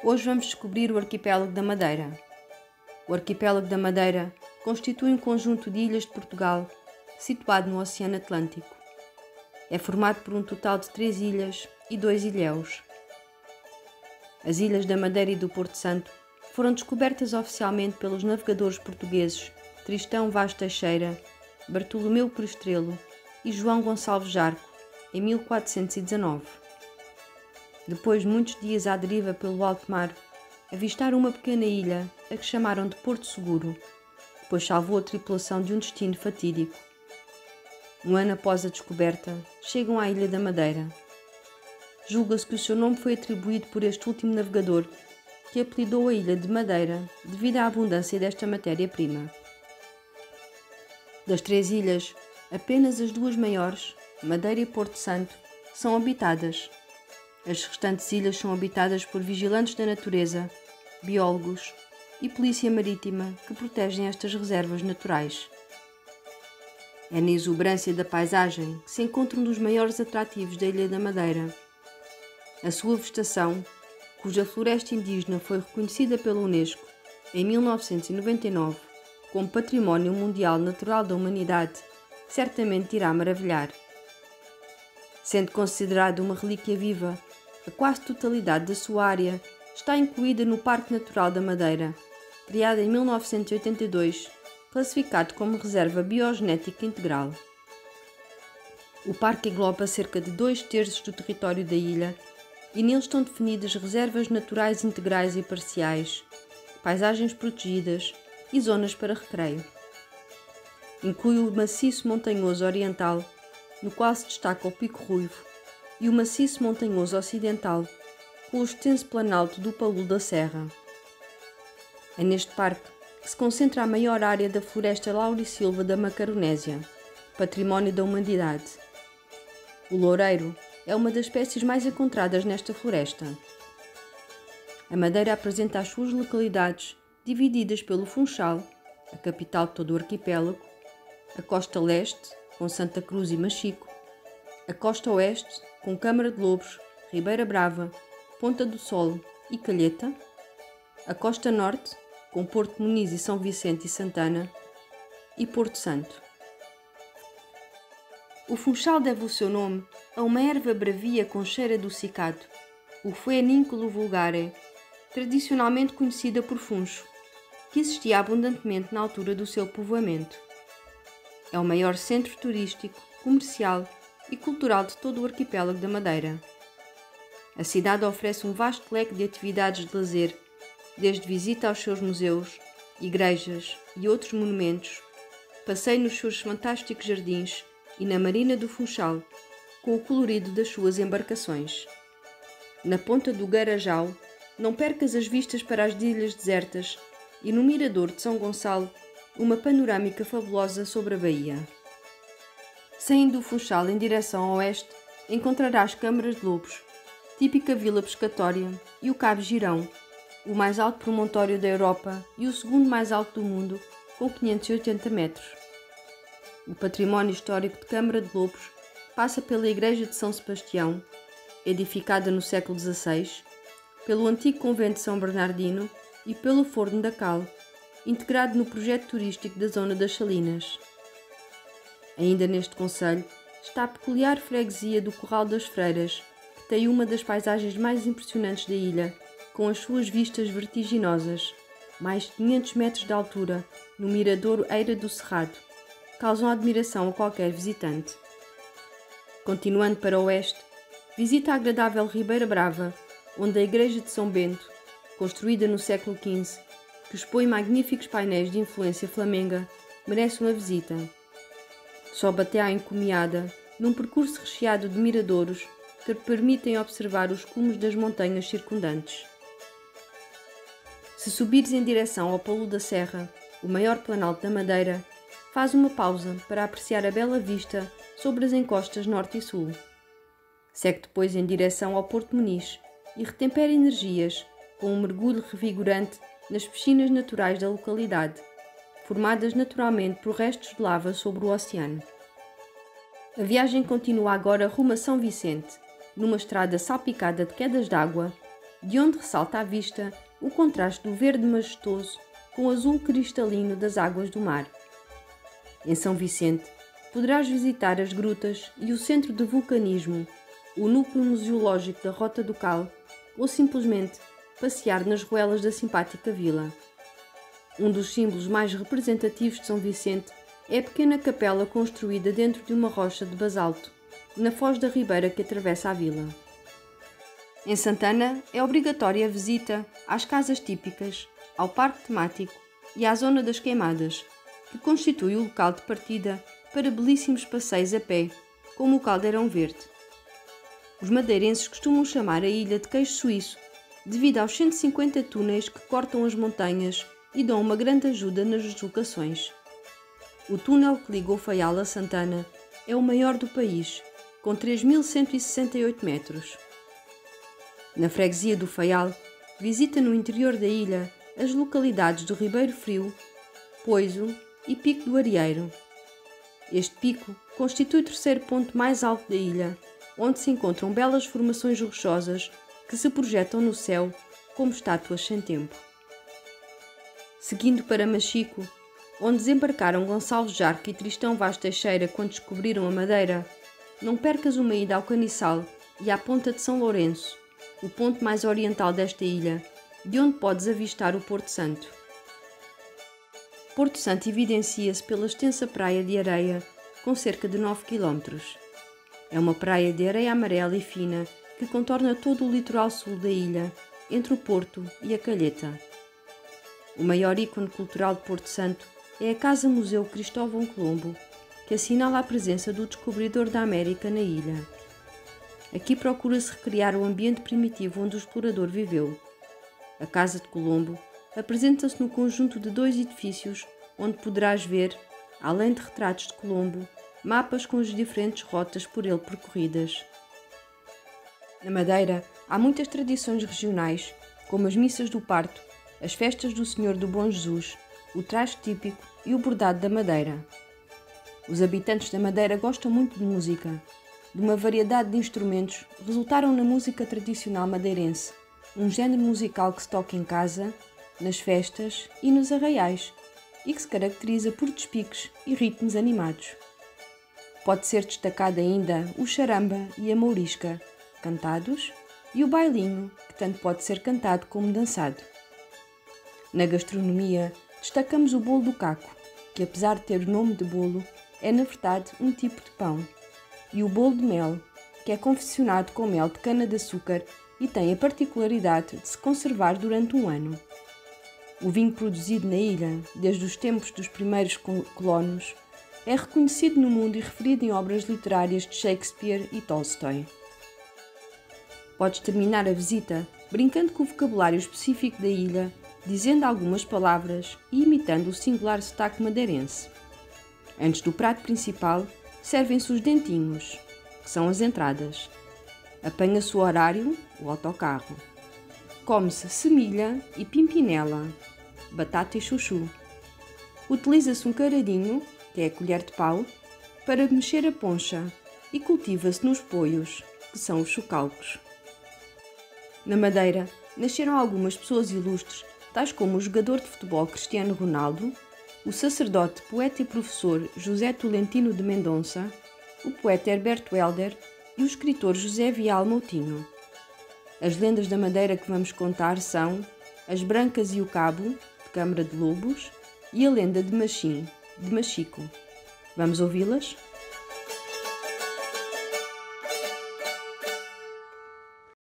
Hoje vamos descobrir o arquipélago da Madeira. O arquipélago da Madeira constitui um conjunto de ilhas de Portugal situado no Oceano Atlântico. É formado por um total de 3 ilhas e 2 ilhéus. As ilhas da Madeira e do Porto Santo foram descobertas oficialmente pelos navegadores portugueses Tristão Vaz Teixeira, Bartolomeu Prestrelo e João Gonçalves Jarco em 1419. Depois de muitos dias à deriva pelo alto mar, avistaram uma pequena ilha a que chamaram de Porto Seguro, pois salvou a tripulação de um destino fatídico. Um ano após a descoberta, chegam à Ilha da Madeira. Julga-se que o seu nome foi atribuído por este último navegador, que apelidou a ilha de Madeira devido à abundância desta matéria-prima. Das 3 ilhas, apenas as 2 maiores, Madeira e Porto Santo, são habitadas. As restantes ilhas são habitadas por vigilantes da natureza, biólogos e polícia marítima que protegem estas reservas naturais. É na exuberância da paisagem que se encontra um dos maiores atrativos da Ilha da Madeira. A sua vegetação, cuja floresta indígena foi reconhecida pela Unesco em 1999 como Património Mundial Natural da Humanidade, certamente irá maravilhar. Sendo considerada uma relíquia viva, a quase totalidade da sua área está incluída no Parque Natural da Madeira, criado em 1982, classificado como Reserva Biogenética Integral. O parque engloba cerca de 2/3 do território da ilha e nele estão definidas reservas naturais integrais e parciais, paisagens protegidas e zonas para recreio. Inclui o maciço montanhoso oriental, no qual se destaca o Pico Ruivo, e o maciço montanhoso ocidental, com o extenso planalto do Paúl da Serra. É neste parque que se concentra a maior área da floresta laurisilva da Macaronésia, património da humanidade. O loureiro é uma das espécies mais encontradas nesta floresta. A Madeira apresenta as suas localidades divididas pelo Funchal, a capital de todo o arquipélago, a costa leste, com Santa Cruz e Machico, a costa oeste, com Câmara de Lobos, Ribeira Brava, Ponta do Sol e Calheta, a costa norte, com Porto Muniz e São Vicente e Santana, e Porto Santo. O Funchal deve o seu nome a uma erva bravia com cheiro adocicado, o Phoenicolo vulgare, tradicionalmente conhecida por funcho, que existia abundantemente na altura do seu povoamento. É o maior centro turístico, comercial e cultural de todo o arquipélago da Madeira. A cidade oferece um vasto leque de atividades de lazer, desde visita aos seus museus, igrejas e outros monumentos, passeio nos seus fantásticos jardins e na marina do Funchal, com o colorido das suas embarcações. Na ponta do Garajal, não percas as vistas para as ilhas desertas e no mirador de São Gonçalo, uma panorâmica fabulosa sobre a baía. Saindo do Funchal em direção a oeste, encontrarás Câmaras de Lobos, típica vila pescatória, e o Cabo Girão, o mais alto promontório da Europa e o segundo mais alto do mundo, com 580 metros. O património histórico de Câmara de Lobos passa pela Igreja de São Sebastião, edificada no século XVI, pelo antigo convento de São Bernardino e pelo Forno da Cal, integrado no projeto turístico da zona das Salinas. Ainda neste concelho está a peculiar freguesia do Corral das Freiras, que tem uma das paisagens mais impressionantes da ilha, com as suas vistas vertiginosas, mais de 500 metros de altura, no miradouro Eira do Cerrado, causam admiração a qualquer visitante. Continuando para o oeste, visita a agradável Ribeira Brava, onde a Igreja de São Bento, construída no século XV, que expõe magníficos painéis de influência flamenga, merece uma visita. Sobe até à encomiada, num percurso recheado de miradouros que permitem observar os cumes das montanhas circundantes. Se subires em direção ao Paúl da Serra, o maior planalto da Madeira, faz uma pausa para apreciar a bela vista sobre as encostas norte e sul. Segue depois em direção ao Porto Muniz e retempera energias com um mergulho revigorante nas piscinas naturais da localidade, formadas naturalmente por restos de lava sobre o oceano. A viagem continua agora rumo a São Vicente, numa estrada salpicada de quedas d'água, de onde ressalta à vista o contraste do verde majestoso com o azul cristalino das águas do mar. Em São Vicente, poderás visitar as grutas e o centro de vulcanismo, o núcleo museológico da Rota do Cal ou simplesmente passear nas ruelas da simpática vila. Um dos símbolos mais representativos de São Vicente é a pequena capela construída dentro de uma rocha de basalto, na foz da ribeira que atravessa a vila. Em Santana é obrigatória a visita às casas típicas, ao parque temático e à zona das queimadas, que constitui o local de partida para belíssimos passeios a pé, como o Caldeirão Verde. Os madeirenses costumam chamar a ilha de queijo suíço, devido aos 150 túneis que cortam as montanhas e dão uma grande ajuda nas deslocações. O túnel que liga o Faial a Santana é o maior do país, com 3.168 metros. Na freguesia do Faial, visita no interior da ilha as localidades do Ribeiro Frio, Poiso e Pico do Arieiro. Este pico constitui o terceiro ponto mais alto da ilha, onde se encontram belas formações rochosas que se projetam no céu como estátuas sem tempo. Seguindo para Machico, onde desembarcaram Gonçalves Jarque e Tristão Vaz Teixeira quando descobriram a Madeira, não percas uma ida ao Caniçal e à Ponta de São Lourenço, o ponto mais oriental desta ilha, de onde podes avistar o Porto Santo. Porto Santo evidencia-se pela extensa praia de areia, com cerca de 9 km. É uma praia de areia amarela e fina que contorna todo o litoral sul da ilha, entre o Porto e a Calheta. O maior ícone cultural de Porto Santo é a Casa-Museu Cristóvão Colombo, que assinala a presença do descobridor da América na ilha. Aqui procura-se recriar o ambiente primitivo onde o explorador viveu. A Casa de Colombo apresenta-se no conjunto de 2 edifícios, onde poderás ver, além de retratos de Colombo, mapas com as diferentes rotas por ele percorridas. Na Madeira, há muitas tradições regionais, como as missas do parto, as festas do Senhor do Bom Jesus, o traje típico e o bordado da Madeira. Os habitantes da Madeira gostam muito de música. De uma variedade de instrumentos, resultaram na música tradicional madeirense, um género musical que se toca em casa, nas festas e nos arraiais, e que se caracteriza por despiques e ritmos animados. Pode ser destacado ainda o charamba e a mourisca, cantados, e o bailinho, que tanto pode ser cantado como dançado. Na gastronomia, destacamos o bolo do caco, que apesar de ter o nome de bolo, é na verdade um tipo de pão, e o bolo de mel, que é confeccionado com mel de cana-de-açúcar e tem a particularidade de se conservar durante um ano. O vinho produzido na ilha, desde os tempos dos primeiros colonos, é reconhecido no mundo e referido em obras literárias de Shakespeare e Tolstói. Podes terminar a visita brincando com o vocabulário específico da ilha, dizendo algumas palavras e imitando o singular sotaque madeirense. Antes do prato principal, servem-se os dentinhos, que são as entradas. Apanha-se o horário, o autocarro. Come-se semilha e pimpinela, batata e chuchu. Utiliza-se um caradinho, que é a colher de pau, para mexer a poncha e cultiva-se nos poios, que são os chocalcos. Na Madeira, nasceram algumas pessoas ilustres, tais como o jogador de futebol Cristiano Ronaldo, o sacerdote, poeta e professor José Tolentino de Mendonça, o poeta Herberto Helder e o escritor José Vial Moutinho. As lendas da Madeira que vamos contar são As Brancas e o Cabo, de Câmara de Lobos, e a lenda de Machim, de Machico. Vamos ouvi-las?